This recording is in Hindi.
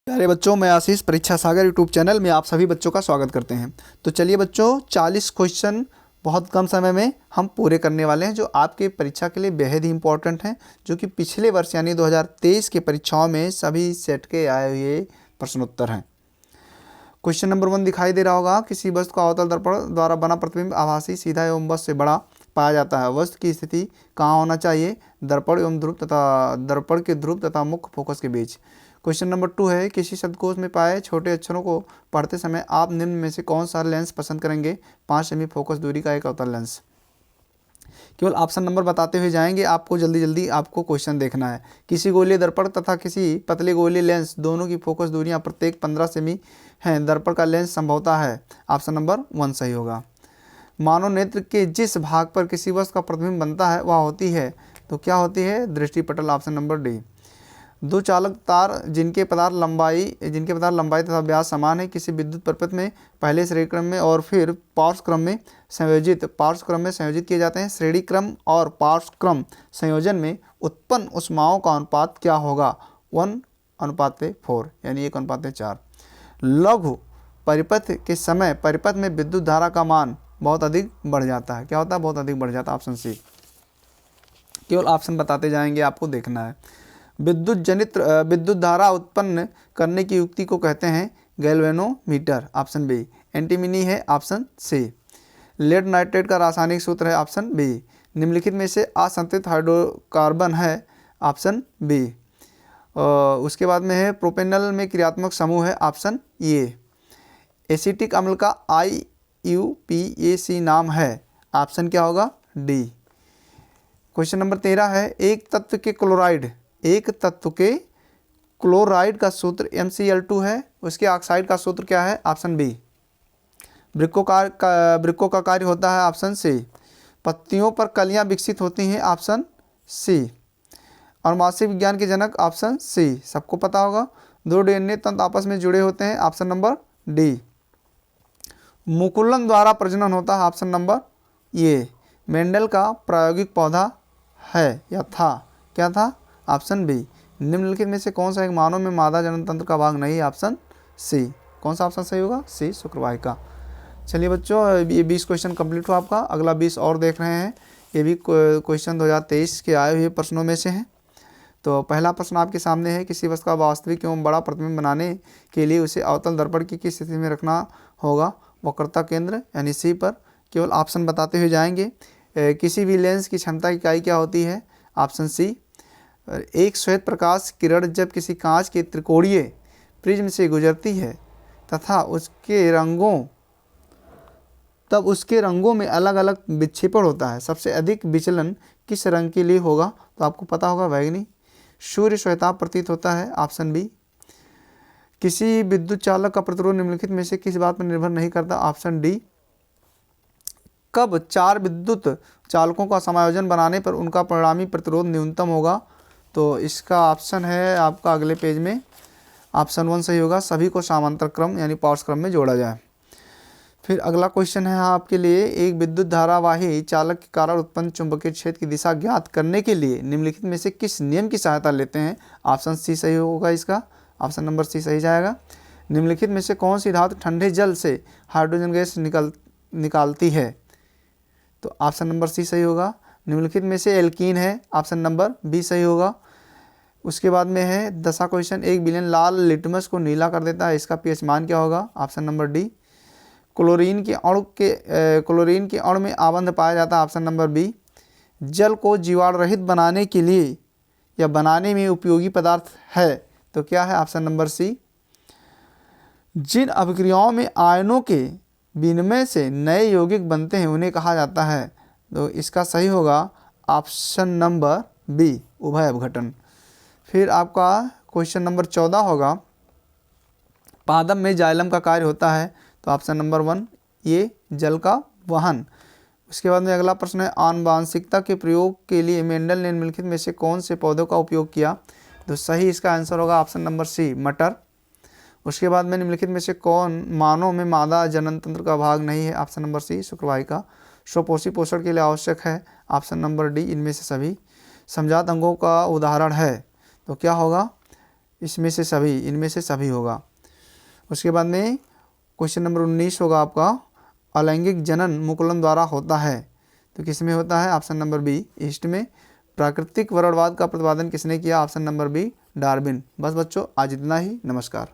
प्यारे बच्चों, मैं आशीष परीक्षा सागर यूट्यूब चैनल में आप सभी बच्चों का स्वागत करते हैं। तो चलिए बच्चों, 40 क्वेश्चन बहुत कम समय में हम पूरे करने वाले हैं, जो आपके परीक्षा के लिए बेहद ही इंपॉर्टेंट हैं, जो कि पिछले वर्ष यानी 2023 के परीक्षाओं में सभी सेट के आए हुए प्रश्नोत्तर हैं। क्वेश्चन नंबर 1 दिखाई दे रहा होगा। किसी वस्तु का अवतल दर्पण द्वारा बना प्रतिबिंब आभासी, सीधा एवं वस्तु से बड़ा पाया जाता है। वस्तु की स्थिति कहाँ होना चाहिए? दर्पण एवं ध्रुव तथा दर्पण के ध्रुव तथा मुख्य फोकस के बीच। क्वेश्चन नंबर 2 है, किसी शब्दकोश में पाए छोटे अक्षरों को पढ़ते समय आप निम्न में से कौन सा लेंस पसंद करेंगे? 5 सेमी फोकस दूरी का एक अवतल लेंस। केवल ऑप्शन नंबर बताते हुए जाएंगे, आपको जल्दी आपको क्वेश्चन देखना है। किसी गोलीय दर्पण तथा किसी पतले गोलीय लेंस दोनों की फोकस दूरियां प्रत्येक 15 सेमी हैं। दर्पण का लेंस संभवतः है। ऑप्शन नंबर 1 सही होगा। मानव नेत्र के जिस भाग पर किसी वस्तु का प्रतिबिंब बनता है वह होती है, तो क्या होती है? दृष्टिपटल। Option number D. दो चालक तार जिनके पदार्थ लंबाई तथा व्यास समान है, किसी विद्युत परिपथ में पहले श्रेणी क्रम में और फिर पार्श्व क्रम में संयोजित किए जाते हैं। श्रेणी क्रम और पार्श्व क्रम संयोजन में उत्पन्न ऊष्माओं का अनुपात क्या होगा? 1:4 यानी 1:4। लघु परिपथ के समय परिपथ में विद्युत धारा का मान बहुत अधिक बढ़ जाता है। क्या होता है? बहुत अधिक बढ़ जाता है। Option C. केवल ऑप्शन बताते जाएंगे, आपको देखना है। विद्युत धारा उत्पन्न करने की युक्ति को कहते हैं गैल्वेनोमीटर। Option B. एंटीमनी है। Option C. लेड नाइट्रेट का रासायनिक सूत्र है। Option B. निम्नलिखित में से असंतुलित हाइड्रोकार्बन है। Option B. उसके बाद में है प्रोपेनल में क्रियात्मक समूह है। Option A. एसिटिक अम्ल का IUPAC नाम है। ऑप्शन क्या होगा? डी। क्वेश्चन नंबर 13 है, एक तत्व के क्लोराइड का सूत्र MCl2 है, उसके ऑक्साइड का सूत्र क्या है? Option B. वृक्कों का कार्य होता है। Option C. पत्तियों पर कलियां विकसित होती हैं। Option C. अनुवांशिक विज्ञान के जनक। Option C. सबको पता होगा। दो DNA तंतु आपस में जुड़े होते हैं। Option number D. मुकुलन द्वारा प्रजनन होता है। Option number A. मेंडल का प्रायोगिक पौधा है या था? क्या था? Option B. निम्नलिखित में से कौन सा एक मानव में मादा जनन तंत्र का भाग नहीं है? Option C. कौन सा ऑप्शन सही होगा? सी, शुक्रवाहिका। चलिए बच्चों, ये 20 क्वेश्चन कंप्लीट हुआ आपका। अगला 20 और देख रहे हैं। ये भी क्वेश्चन 2023 के आए हुए प्रश्नों में से हैं। तो पहला प्रश्न आपके सामने है, किसी वस्तु का वास्तविक एवं बड़ा प्रतिबिंब बनाने के लिए उसे अवतल दर्पण की किस स्थिति में रखना होगा? वक्रता केंद्र यानी सी पर। केवल ऑप्शन बताते हुए जाएंगे। किसी भी लेंस की क्षमता की इकाई क्या होती है? Option C. एक श्वेत प्रकाश किरण जब किसी कांच के त्रिकोणीय प्रिज्म से गुजरती है तथा उसके रंगों में अलग अलग विक्षेपण होता है, सबसे अधिक विचलन किस रंग के लिए होगा? तो आपको पता होगा, बैंगनी। सूर्य श्वेताभ प्रतीत होता है। Option B. किसी विद्युत चालक का प्रतिरोध निम्नलिखित में से किस बात पर निर्भर नहीं करता? Option D. कब 4 विद्युत चालकों का समायोजन बनाने पर उनका परिणामी प्रतिरोध न्यूनतम होगा? तो इसका ऑप्शन है आपका अगले पेज में। ऑप्शन 1 सही होगा। सभी को समांतर क्रम यानी पार्श्व क्रम में जोड़ा जाए। फिर अगला क्वेश्चन है आपके लिए, एक विद्युत धारावाही चालक के कारण उत्पन्न चुंबकीय क्षेत्र की दिशा ज्ञात करने के लिए निम्नलिखित में से किस नियम की सहायता लेते हैं? ऑप्शन सी सही होगा इसका। ऑप्शन नंबर सी सही जाएगा। निम्नलिखित में से कौन सी धातु ठंडे जल से हाइड्रोजन गैस निकालती है? तो ऑप्शन नंबर सी सही होगा। निम्नलिखित में से एल्कीन है। ऑप्शन नंबर बी सही होगा। उसके बाद में है 10वां क्वेश्चन, एक विलेन लाल लिटमस को नीला कर देता है, इसका pH मान क्या होगा? Option number D. क्लोरीन के अणु में आबंध पाया जाता है। Option number B. जल को जीवाणु रहित बनाने के लिए या बनाने में उपयोगी पदार्थ है, तो क्या है? Option number C. जिन अभिक्रियाओं में आयनों के विनिमय से नए यौगिक बनते हैं उन्हें कहा जाता है, तो इसका सही होगा ऑप्शन नंबर बी, उभय अपघटन। फिर आपका क्वेश्चन नंबर 14 होगा, पादप में जाइलम का कार्य होता है, तो ऑप्शन नंबर 1 ये जल का वहन। उसके बाद में अगला प्रश्न है, आनुवांशिकता के प्रयोग के लिए मेंडल ने निम्नलिखित में से कौन से पौधों का उपयोग किया? तो सही इसका आंसर होगा ऑप्शन नंबर सी, मटर। उसके बाद में निम्नलिखित में से कौन मानव में मादा जनन तंत्र का भाग नहीं है? Option number C, शुक्रवाहिका। स्वपोषी पोषण के लिए आवश्यक है। ऑप्शन नंबर डी, इनमें से सभी। समजात अंगों का उदाहरण है, तो क्या होगा? इसमें से सभी, इनमें से सभी होगा। उसके बाद में क्वेश्चन नंबर 19 होगा आपका, अलैंगिक जनन मुकुलन द्वारा होता है, तो किस में होता है? ऑप्शन नंबर बी, ईस्ट में। प्राकृतिक वरणवाद का प्रतिपादन किसने किया? Option number B, Darwin. बस बच्चों आज इतना ही, नमस्कार।